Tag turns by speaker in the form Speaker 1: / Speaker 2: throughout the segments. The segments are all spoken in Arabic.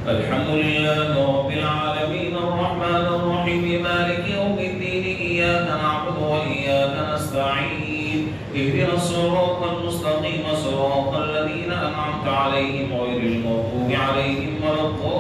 Speaker 1: الحمد لله رب العالمين الرحمن الرحيم مالك يوم الدين إياك نعبد وإياك نستعين اهدنا الصراط المستقيم صراط الذين أنعمت عليهم غير المغضوب عليهم ولا الضالين.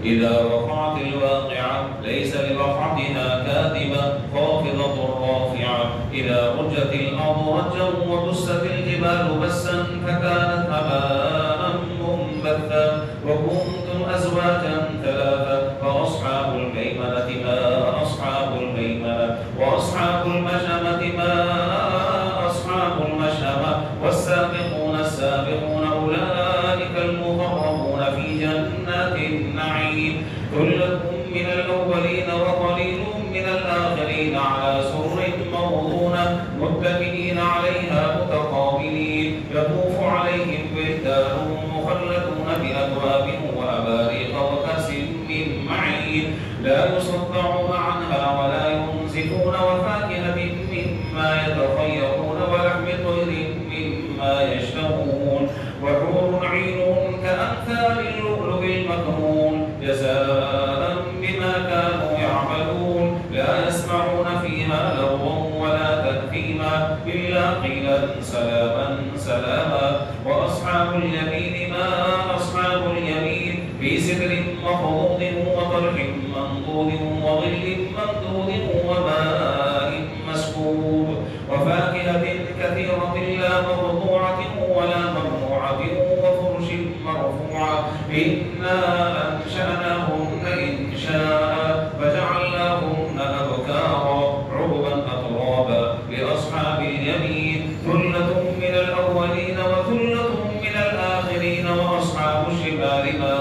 Speaker 1: إذا وقعت الواقعة ليس لوقعتها كاذبة خافضة رافعة إذا رجت الأرض رجا وبست الجبال بسا فكانت هباء منبثا وكنتم أزواجا ثلاثة فأصحاب الميمنة ما أصحاب الميمنة وأصحاب المشأمة ما أصحاب المشأمة والسابقون السابقون أولئك المقربون في جنات النعيم ثلة من الأولين وقليل من الآخرين على سرر موضونة متكئين عليها متقابلين يطوف عليهم ولدان مخلدون بأكواب وأباريق وكأس من معين لا يصدعون عنها ولا ينزفون وفاكهة مما يتخيرون ولحم طير مما يشتهون وحور عين كأمثال اللؤلؤ المكنون جزاء بما كانوا يعملون لا يسمعون فيها لغوا ولا تأثيما إلا قيلا سلاما سلاما وأصحاب اليمين ما أصحاب اليمين في سدر مخضود وطلح منضود وظل ممدود وماء مسكوب وفاكهة كثيرة لا مقطوعة ولا ممنوعة وفرش مرفوعة إنا أنشأناهن إنشاء فجعلناهن أبكارا عربا أترابا لأصحاب اليمين ثلة من الأولين وثلة من الآخرين وأصحاب الشمال ما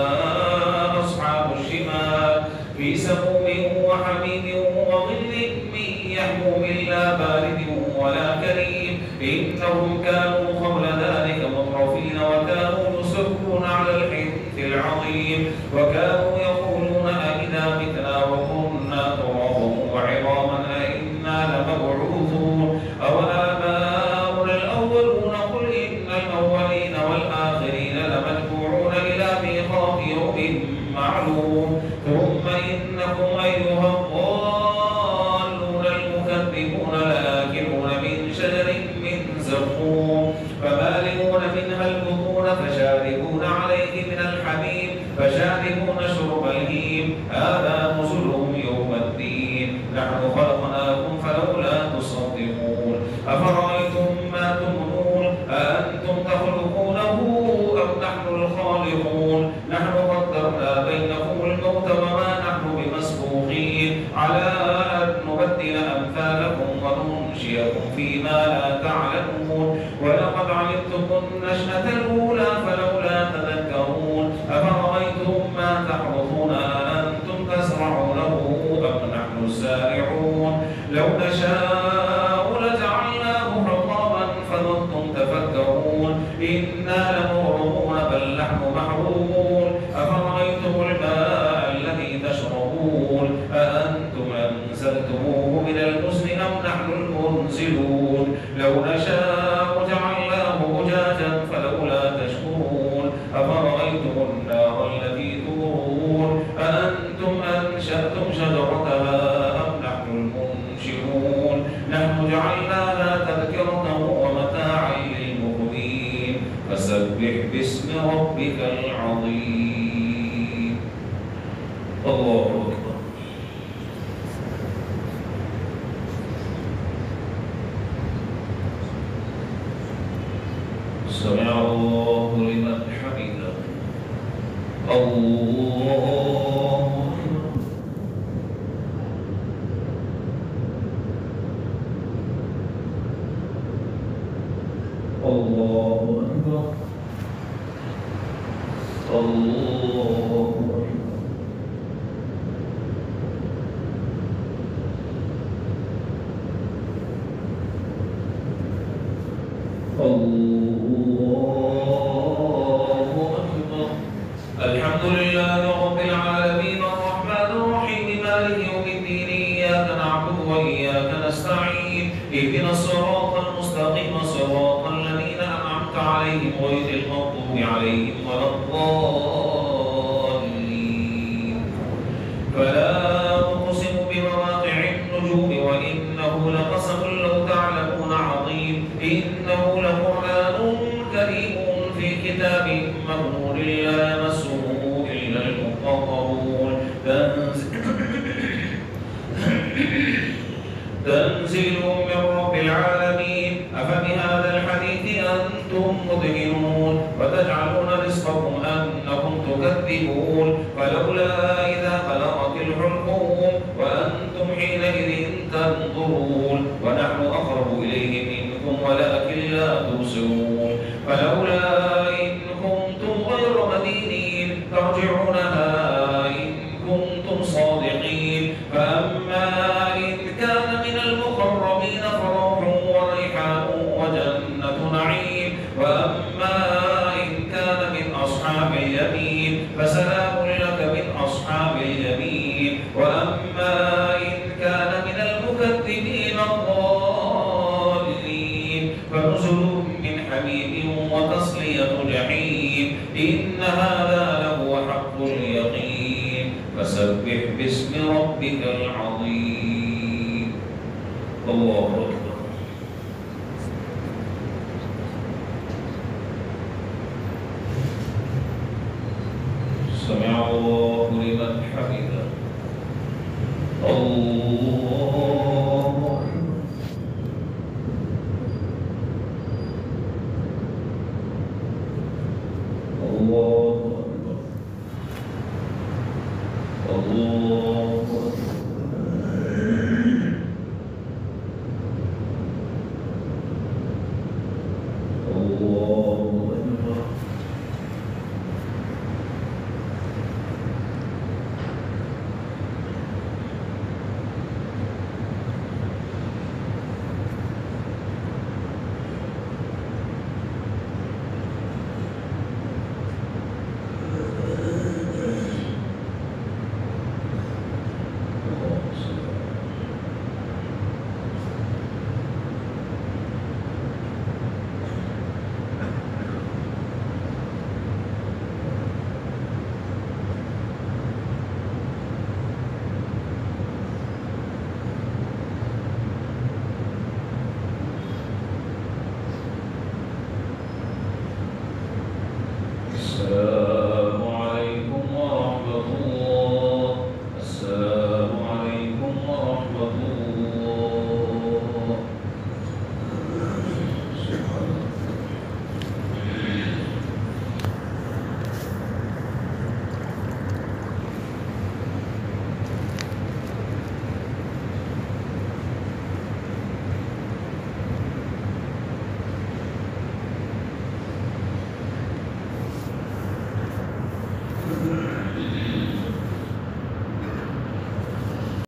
Speaker 1: أصحاب الشمال في سموم وحميم وظل من يحموم لا بارد ولا كريم إنهم كانوا قبل ذلك مترفين وكانوا يصرون على الحنث العظيم وكانوا يقولون أئذا متنا وكنا ترابا وعظاما أئنا لمبعوثون أوآباؤنا الأولون قل إن الأولين والآخرين لمجموعون إلى ميقات يوم معلوم ثم إنكم أيها الضالون المكذبون لآكلون من شجر من زقوم فمالئون منها البطون فشاربون عليه من الحميم فشاربون شرب الهيم هذا نزلهم يوم الدين نحن خلقناكم فلولا تصدقون أفرأيتم ما تمنون أأنتم تخلقونه أم نحن الخالقون نحن قدرنا بينكم الموت وما نحن بمسبوقين على أن نبدل أمثالكم وننشئكم فيما لا تعلمون ولقد علمتم النشأة الأولى فلولا تذكرون أفرأيتم ما تحرثون أأنتم تزرعونه أم نحن الزارعون لو نشاء لجعلناه حطاما فظلتم تفكرون إنا لمغرمون بل نحن محرومون أفرأيتم الماء الذي تشربون أأنتم أنزلتموه من المزن أم نحن المنزلون لو نشاء جعلناه أجاجا فلولا تشكرون أفرأيتم النار التي تورون أأنتم أنشأتم شجرتها أم نحن المنشئون نحن جعلناها تذكرة ومتاعا للمقوين فسبح باسم ربك العظيم. الله أكبر. سمع الله لمن حمده. الله الله أكبر. الله أكبر. الحمد لله رب العالمين الرحمن الرحيم مالك يوم الدين إياك نعبد وإياك نستعين اهدنا الصراط المستقيم صراط الذين أنعمت عليهم غير فلولا إذا بلغت الحلقوم وأنتم حينئذ تنظرون ونحن أقرب إليه منكم ولكن لا تبصرون فلولا إن كنتم غير مدينين ترجعونها إن كنتم صادقين فأما إن كان من المقربين فروح وريحان وجنة نعيم وأما إن كان من أصحاب اليمين فسلام لك من أصحاب اليمين وأما إن كان من المكذبين الضالين فنزل من حميم وتصلية جحيم إن هذا لهو حق اليقين فسبح باسم ربك العظيم. الله أكبر. سمع الله لمن حمده. الله الله أكبر. الله أكبر.